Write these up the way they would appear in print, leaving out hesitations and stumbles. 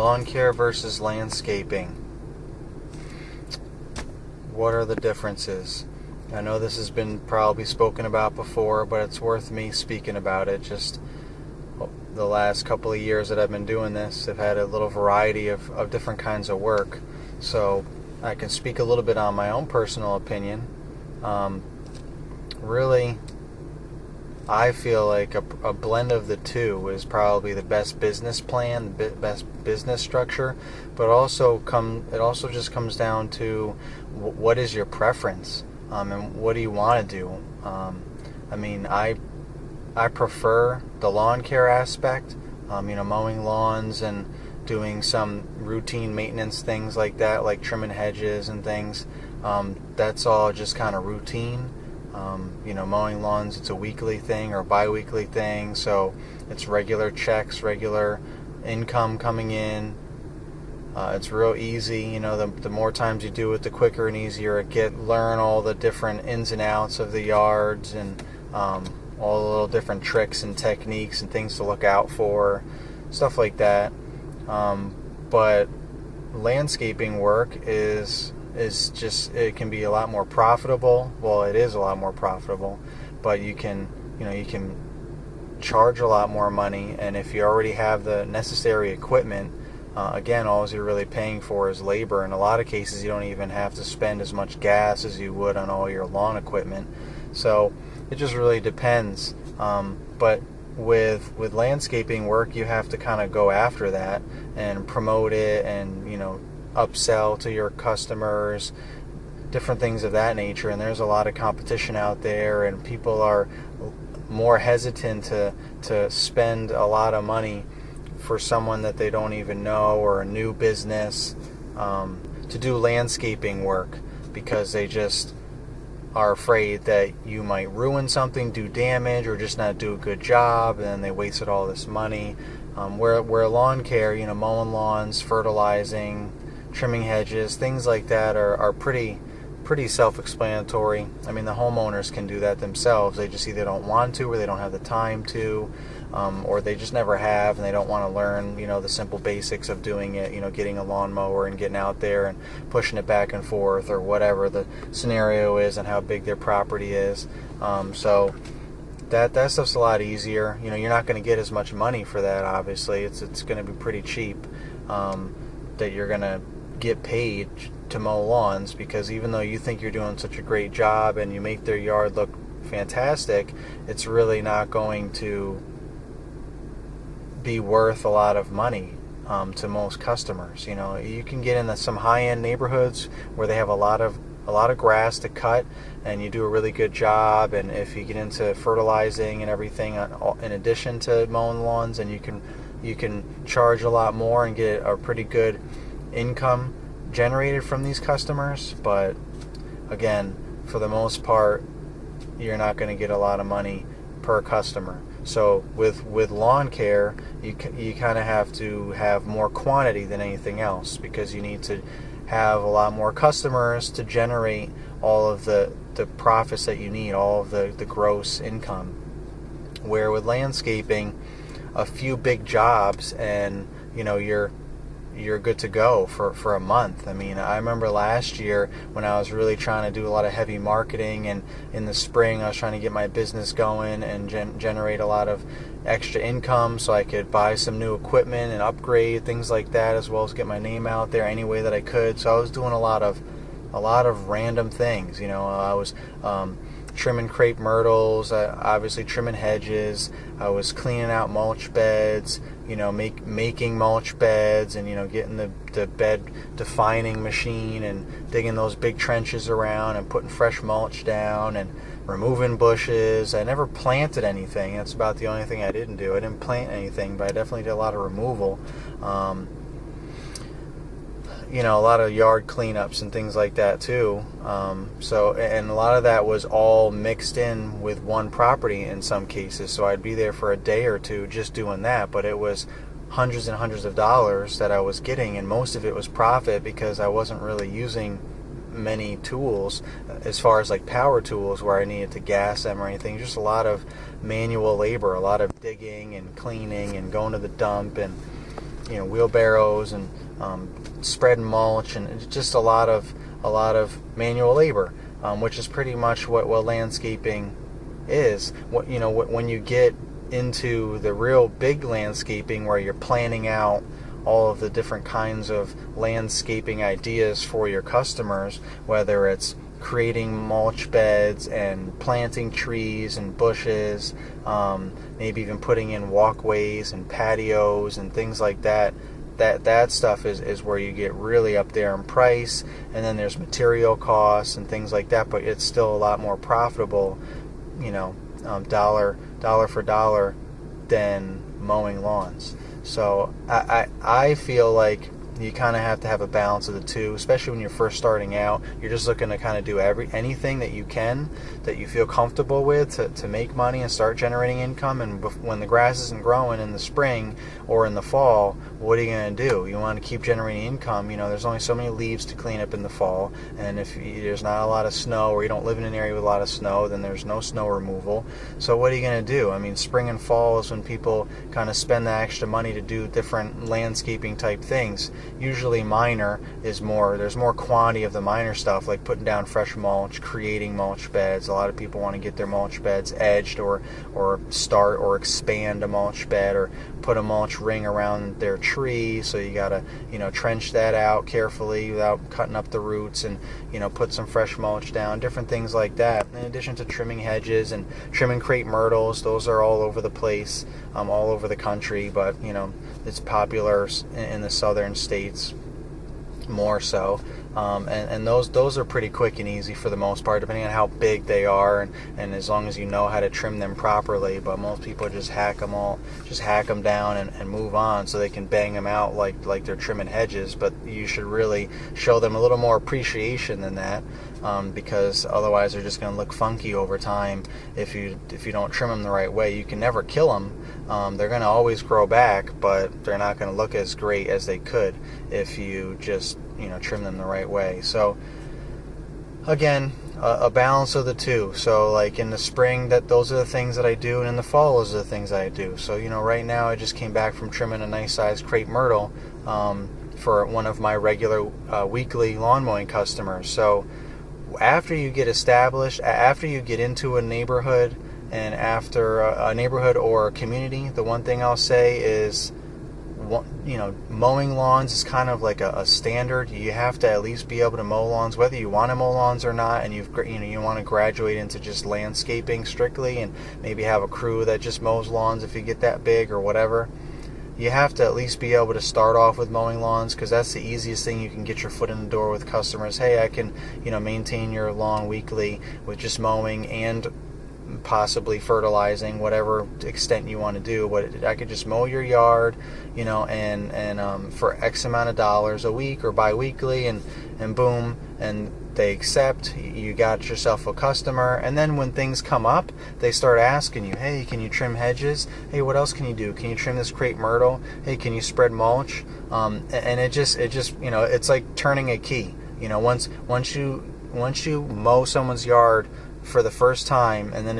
Lawn care versus landscaping. What are the differences? I know this has been probably spoken about before, but it's worth me speaking about it. Just the last couple of years that I've been doing this, I've had a little variety of different kinds of work. So I can speak a little bit on my own personal opinion. Really, I feel like a blend of the two is probably the best business plan, the best business structure, but it also just comes down to what is your preference, and what do you want to do. I prefer the lawn care aspect, mowing lawns and doing some routine maintenance things like that, like trimming hedges and things. That's all just kind of routine. Mowing lawns, it's a weekly thing or bi-weekly thing, so it's regular checks, regular income coming in. It's real easy. The more times you do it, the quicker and easier it gets. Learn all the different ins and outs of the yards and all the little different tricks and techniques and things to look out for, stuff like that. But landscaping work is just, it can be a lot more profitable. Well, it is a lot more profitable, but you can charge a lot more money, and if you already have the necessary equipment, again, all you're really paying for is labor. In a lot of cases, you don't even have to spend as much gas as you would on all your lawn equipment. So it just really depends. But with landscaping work, you have to kind of go after that and promote it and upsell to your customers, different things of that nature. And there's a lot of competition out there, and people are more hesitant to spend a lot of money for someone that they don't even know, or a new business, to do landscaping work, because they just are afraid that you might ruin something, do damage, or just not do a good job, and then they wasted all this money. Where lawn care, mowing lawns, fertilizing, trimming hedges, things like that are pretty self-explanatory. The homeowners can do that themselves. They just either don't want to, or they don't have the time to, or they just never have, and they don't want to learn, the simple basics of doing it, getting a lawnmower and getting out there and pushing it back and forth, or whatever the scenario is and how big their property is. So that stuff's a lot easier. You're not going to get as much money for that, obviously. It's going to be pretty cheap, that you're going to get paid to mow lawns, because even though you think you're doing such a great job and you make their yard look fantastic, it's really not going to be worth a lot of money to most customers. You can get into some high-end neighborhoods where they have a lot of grass to cut, and you do a really good job, and if you get into fertilizing and everything in addition to mowing lawns, and you can charge a lot more and get a pretty good income generated from these customers. But again, for the most part, you're not going to get a lot of money per customer. So with lawn care, you kind of have to have more quantity than anything else, because you need to have a lot more customers to generate all of the profits that you need, all of the gross income. Where with landscaping, a few big jobs and you're good to go for a month. I remember last year when I was really trying to do a lot of heavy marketing, and in the spring I was trying to get my business going and generate a lot of extra income so I could buy some new equipment and upgrade things like that, as well as get my name out there any way that I could. So I was doing a lot of random things. I was trimming crepe myrtles, obviously trimming hedges. I was cleaning out mulch beds, making mulch beds, and getting the bed defining machine and digging those big trenches around and putting fresh mulch down and removing bushes. I never planted anything. That's about the only thing I didn't do. I didn't plant anything, but I definitely did a lot of removal. A lot of yard cleanups and things like that too. And a lot of that was all mixed in with one property in some cases. So I'd be there for a day or two just doing that, but it was hundreds and hundreds of dollars that I was getting, and most of it was profit because I wasn't really using many tools as far as like power tools where I needed to gas them or anything. Just a lot of manual labor, a lot of digging and cleaning and going to the dump and wheelbarrows and spreading mulch, and it's just a lot of manual labor, which is pretty much what landscaping is. When you get into the real big landscaping where you're planning out all of the different kinds of landscaping ideas for your customers, whether it's creating mulch beds and planting trees and bushes, maybe even putting in walkways and patios and things like that. That stuff is where you get really up there in price, and then there's material costs and things like that, but it's still a lot more profitable, dollar for dollar, than mowing lawns. So I feel like you kind of have to have a balance of the two, especially when you're first starting out. You're just looking to kind of do anything that you can, that you feel comfortable with, to make money and start generating income. And when the grass isn't growing in the spring or in the fall, what are you going to do? You want to keep generating income. There's only so many leaves to clean up in the fall, and if there's not a lot of snow, or you don't live in an area with a lot of snow, then there's no snow removal. So what are you going to do? I mean, spring and fall is when people kind of spend the extra money to do different landscaping type things. Usually minor is more, there's more quantity of the minor stuff, like putting down fresh mulch, creating mulch beds. A lot of people want to get their mulch beds edged, or start or expand a mulch bed, or put a mulch ring around their tree. So you got to trench that out carefully without cutting up the roots, and put some fresh mulch down, different things like that. In addition to trimming hedges and trimming crepe myrtles, those are all over the place, all over the country, but it's popular in the southern states more so, and those are pretty quick and easy for the most part, depending on how big they are, and as long as you know how to trim them properly. But most people just hack them down and move on, so they can bang them out like they're trimming hedges. But you should really show them a little more appreciation than that, because otherwise they're just going to look funky over time if you don't trim them the right way. You can never kill them. They're going to always grow back, but they're not going to look as great as they could if you just trim them the right way. So again, a balance of the two. So like in the spring, those are the things that I do, and in the fall, those are the things that I do. So right now I just came back from trimming a nice sized crepe myrtle for one of my regular weekly lawn mowing customers. So after you get established, after you get into a neighborhood, and after a neighborhood or a community, the one thing I'll say is, mowing lawns is kind of like a standard. You have to at least be able to mow lawns, whether you want to mow lawns or not, and you want to graduate into just landscaping strictly, and maybe have a crew that just mows lawns if you get that big or whatever. You have to at least be able to start off with mowing lawns, because that's the easiest thing you can get your foot in the door with customers. Hey, I can maintain your lawn weekly with just mowing and possibly fertilizing, whatever extent you want to do. But I could just mow your yard, and for X amount of dollars a week or bi-weekly, and boom, and they accept. You got yourself a customer. And then when things come up, they start asking you, hey, can you trim hedges? Hey, what else can you do? Can you trim this crepe myrtle? Hey, can you spread mulch? And it just it's like turning a key. Once you mow someone's yard for the first time, and then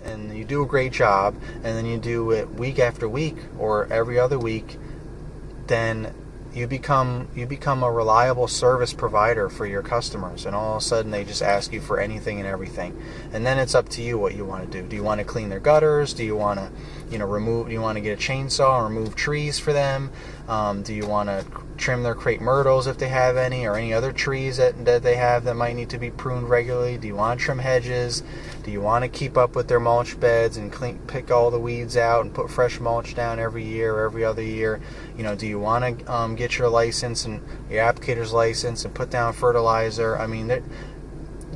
and you do a great job, and then you do it week after week or every other week, then you become a reliable service provider for your customers, and all of a sudden they just ask you for anything and everything. And then it's up to you what you want to do. Do you want to clean their gutters? Do you want to remove? Do you want to get a chainsaw and remove trees for them? Do you want to trim their crepe myrtles if they have any, or any other trees that they have that might need to be pruned regularly? Do you want to trim hedges? Do you want to keep up with their mulch beds and pick all the weeds out and put fresh mulch down every year or every other year? Do you want to get your license and your applicator's license and put down fertilizer? I mean,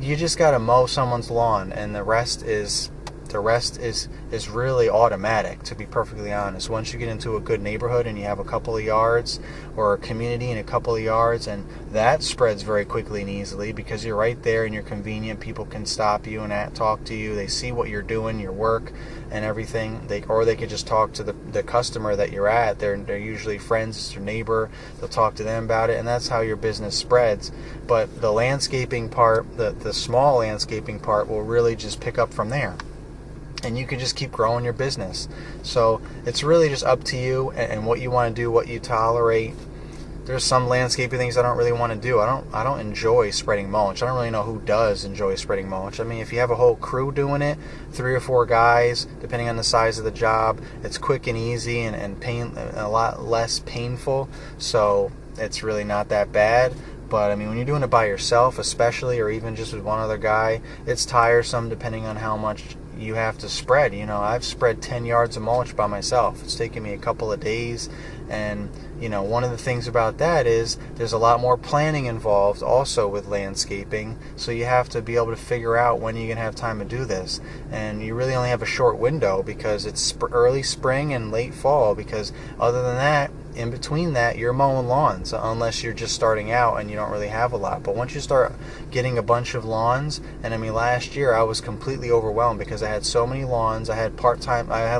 you just got to mow someone's lawn, and the rest is really automatic, to be perfectly honest. Once you get into a good neighborhood and you have a couple of yards, or a community and a couple of yards, and that spreads very quickly and easily because you're right there and you're convenient. People can stop you and talk to you. They see what you're doing, your work and everything. They could just talk to the customer that you're at. They're usually friends, it's your neighbor. They'll talk to them about it, and that's how your business spreads. But the landscaping part, the small landscaping part, will really just pick up from there. and you can just keep growing your business. So it's really just up to you and what you want to do, what you tolerate. There's some landscaping things I don't really want to do. I don't enjoy spreading mulch. I don't really know who does enjoy spreading mulch. I mean, if you have a whole crew doing it, 3 or 4 guys, depending on the size of the job, it's quick and easy and a lot less painful. So it's really not that bad. But I mean, when you're doing it by yourself, especially, or even just with one other guy, it's tiresome depending on how much you have to spread. You know, I've spread 10 yards of mulch by myself. It's taken me a couple of days. And, you know, one of the things about that is there's a lot more planning involved also with landscaping. So you have to be able to figure out when you're going to have time to do this. And you really only have a short window because it's early spring and late fall, because other than that, in between that, you're mowing lawns, unless you're just starting out and you don't really have a lot. But once you start getting a bunch of lawns, and I mean, last year I was completely overwhelmed because I had so many lawns. I had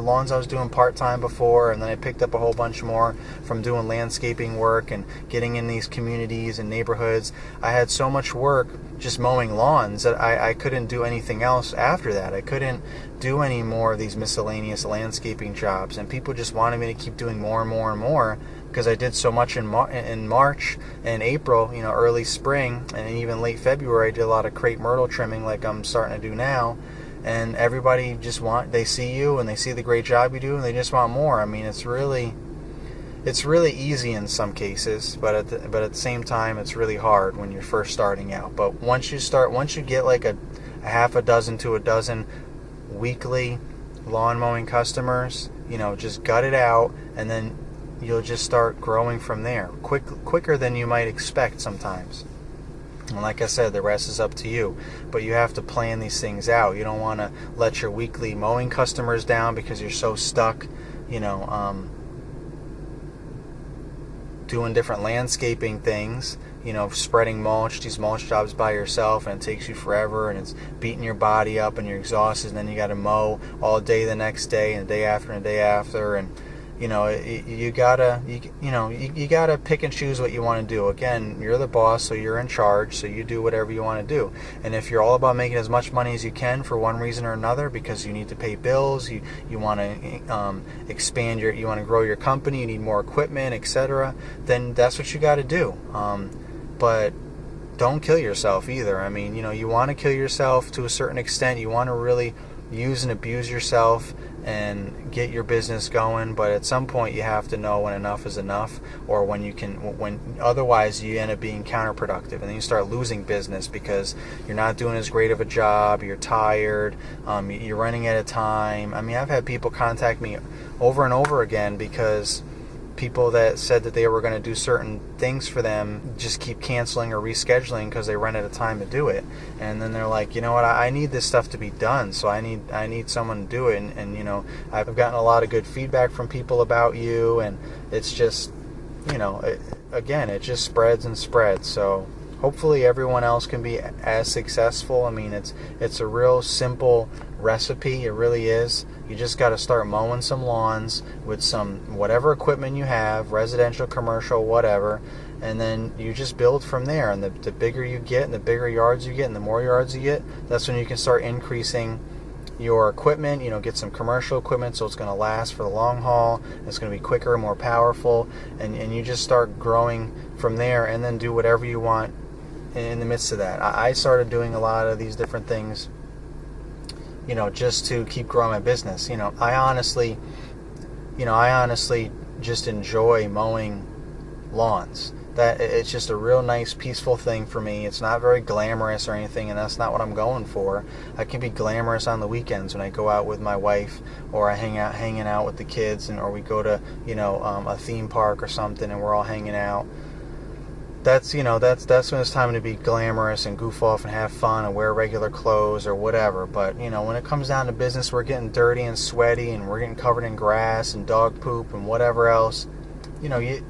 lawns I was doing part-time before, and then I picked up a whole bunch more from doing landscaping work and getting in these communities and neighborhoods. I had so much work just mowing lawns that I couldn't do anything else after that. I couldn't do any more of these miscellaneous landscaping jobs, and people just wanted me to keep doing more and more and more because I did so much in March and April, you know, early spring, and even late February I did a lot of crepe myrtle trimming like I'm starting to do now. And everybody just they see you and they see the great job you do, and they just want more. I mean, it's really easy in some cases, but at the same time, it's really hard when you're first starting out. But once you get like a half a dozen to a dozen weekly lawn mowing customers, you know, just gut it out, and then you'll just start growing from there, quicker than you might expect sometimes. And like I said, the rest is up to you. But you have to plan these things out. You don't want to let your weekly mowing customers down because you're so stuck, you know, doing different landscaping things, you know, spreading mulch, these mulch jobs by yourself, and it takes you forever, and it's beating your body up, and you're exhausted, and then you got to mow all day the next day, and the day after, and the day after, and you know, you gotta pick and choose what you want to do. Again, you're the boss, so you're in charge, so you do whatever you want to do. And if you're all about making as much money as you can for one reason or another, because you need to pay bills, you want to expand you want to grow your company, you need more equipment, etc., then that's what you got to do. But don't kill yourself either. I mean, you know, you want to kill yourself to a certain extent. You want to really use and abuse yourself and get your business going, but at some point you have to know when enough is enough, or when otherwise you end up being counterproductive, and then you start losing business because you're not doing as great of a job, you're tired, you're running out of time. I mean, I've had people contact me over and over again because people that said that they were going to do certain things for them just keep canceling or rescheduling because they run out of time to do it. And then they're like, you know what, I need this stuff to be done, so I need someone to do it. And you know, I've gotten a lot of good feedback from people about you, and it's just, you know, it just spreads and spreads. So hopefully everyone else can be as successful. I mean, it's a real simple recipe. It really is. You just got to start mowing some lawns with some whatever equipment you have, residential, commercial, whatever, and then you just build from there. And the bigger you get, and the bigger yards you get, and the more yards you get, that's when you can start increasing your equipment. You know, get some commercial equipment so it's going to last for the long haul. It's going to be quicker, more powerful, and you just start growing from there, and then do whatever you want in the midst of that. I started doing a lot of these different things, you know, just to keep growing my business. You know, I honestly just enjoy mowing lawns. That it's just a real nice, peaceful thing for me. It's not very glamorous or anything, and that's not what I'm going for. I can be glamorous on the weekends when I go out with my wife, or I hanging out with the kids, or we go to, you know, a theme park or something, and we're all hanging out. That's when it's time to be glamorous and goof off and have fun and wear regular clothes or whatever. But, you know, when it comes down to business, we're getting dirty and sweaty, and we're getting covered in grass and dog poop and whatever else. You know,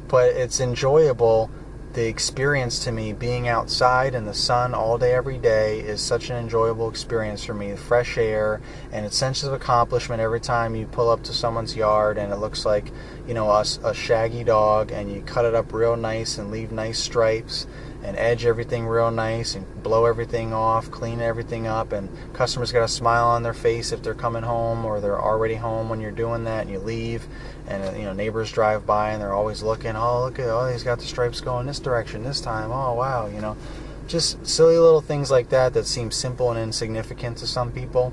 but it's enjoyable. The experience to me, being outside in the sun all day, every day, is such an enjoyable experience for me. Fresh air, and a sense of accomplishment every time you pull up to someone's yard and it looks like, you know, a shaggy dog, and you cut it up real nice and leave nice stripes, and edge everything real nice and blow everything off, clean everything up, and customers got a smile on their face if they're coming home or they're already home when you're doing that, and you leave, and neighbors drive by and they're always looking, oh, look at, oh, he's got the stripes going this direction this time, oh wow, just silly little things like that seem simple and insignificant to some people.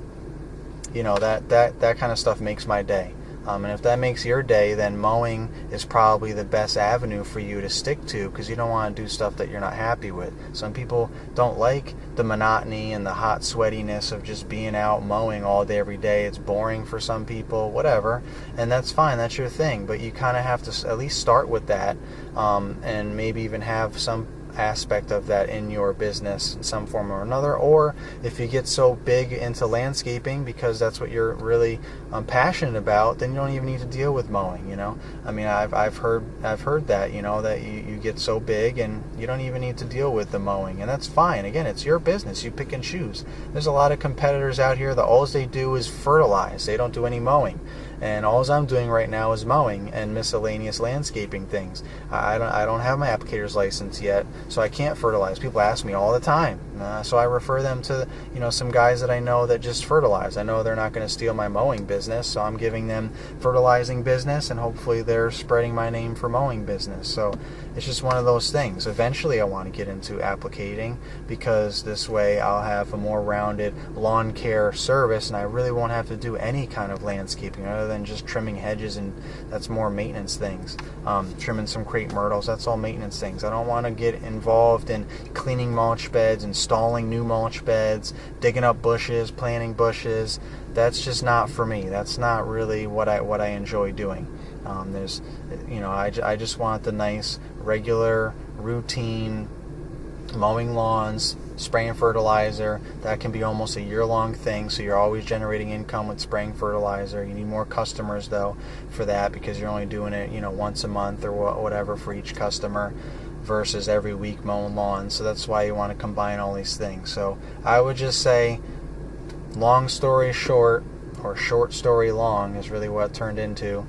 That kind of stuff makes my day. And if that makes your day, then mowing is probably the best avenue for you to stick to, because you don't want to do stuff that you're not happy with. Some people don't like the monotony and the hot sweatiness of just being out mowing all day every day. It's boring for some people, whatever, and that's fine, that's your thing. But you kind of have to at least start with that, and maybe even have some aspect of that in your business in some form or another. Or if you get so big into landscaping because that's what you're really passionate about, then you don't even need to deal with mowing. I mean, I've heard that that you get so big and you don't even need to deal with the mowing, and that's fine. Again, it's your business, you pick and choose. There's a lot of competitors out here that all they do is fertilize, they don't do any mowing. And all I'm doing right now is mowing and miscellaneous landscaping things. I don't have my applicator's license yet, so I can't fertilize. People ask me all the time, so I refer them to some guys that I know that just fertilize. I know they're not going to steal my mowing business, so I'm giving them fertilizing business, and hopefully they're spreading my name for mowing business. So it's just one of those things. Eventually I want to get into applicating, because this way I'll have a more rounded lawn care service, and I really won't have to do any kind of landscaping other than just trimming hedges, and that's more maintenance things. Trimming some crepe myrtles, that's all maintenance things. I don't want to get involved in cleaning mulch beds, installing new mulch beds, digging up bushes, planting bushes. That's just not for me. That's not really what I enjoy doing. I just want the nice, regular, routine mowing lawns, spraying fertilizer. That can be almost a year-long thing, so you're always generating income with spraying fertilizer. You need more customers, though, for that, because you're only doing it, once a month or whatever for each customer, versus every week mowing lawns. So that's why you want to combine all these things. So I would just say, long story short, or short story long is really what it turned into.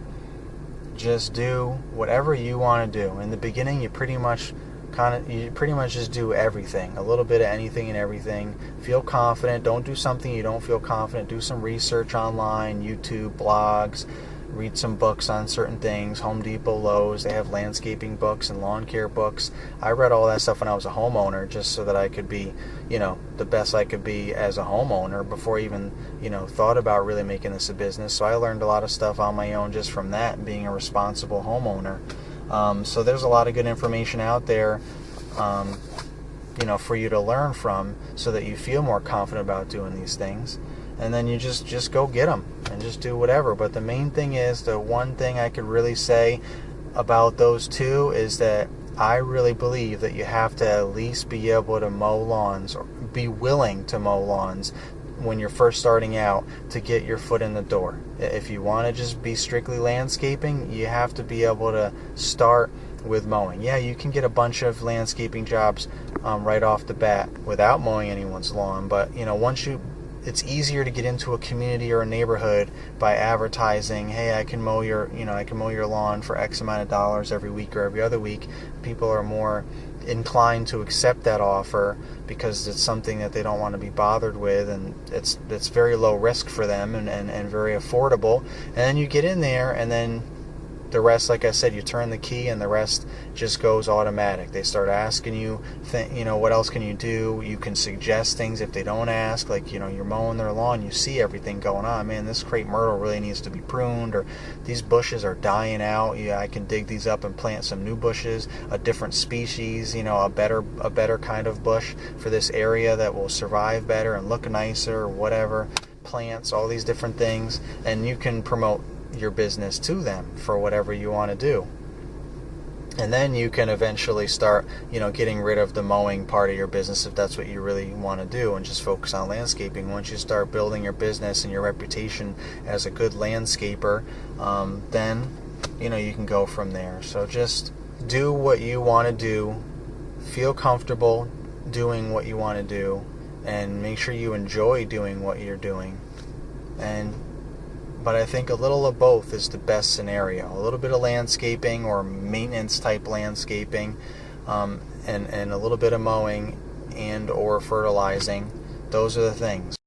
Just do whatever you want to do. In the beginning, you pretty much just do everything, a little bit of anything and everything. Feel confident. Don't do something you don't feel confident. Do some research online, YouTube, blogs, read some books on certain things. Home Depot, Lowe's, they have landscaping books and lawn care books. I read all that stuff when I was a homeowner, just so that I could be, the best I could be as a homeowner before I even, thought about really making this a business. So I learned a lot of stuff on my own just from that, being a responsible homeowner. So there's a lot of good information out there, for you to learn from, so that you feel more confident about doing these things. And then you just go get them and just do whatever. But the main thing is, the one thing I could really say about those two is that I really believe that you have to at least be able to mow lawns, or be willing to mow lawns when you're first starting out, to get your foot in the door. If you want to just be strictly landscaping, you have to be able to start with mowing. Yeah, you can get a bunch of landscaping jobs right off the bat without mowing anyone's lawn, but it's easier to get into a community or a neighborhood by advertising, hey, I can mow your lawn for X amount of dollars every week or every other week. People are more inclined to accept that offer because it's something that they don't want to be bothered with, and it's very low risk for them and very affordable. And then you get in there, and then the rest, like I said, you turn the key and the rest just goes automatic. They start asking you, what else can you do? You can suggest things if they don't ask, like, you're mowing their lawn, you see everything going on. Man, this crepe myrtle really needs to be pruned, or these bushes are dying out. Yeah, I can dig these up and plant some new bushes, a different species, a better kind of bush for this area that will survive better and look nicer, or whatever. Plants, all these different things, and you can promote your business to them for whatever you want to do. And then you can eventually start, getting rid of the mowing part of your business if that's what you really want to do, and just focus on landscaping. Once you start building your business and your reputation as a good landscaper, then, you can go from there. So just do what you want to do, feel comfortable doing what you want to do, and make sure you enjoy doing what you're doing. But I think a little of both is the best scenario. A little bit of landscaping or maintenance type landscaping, and a little bit of mowing and or fertilizing. Those are the things.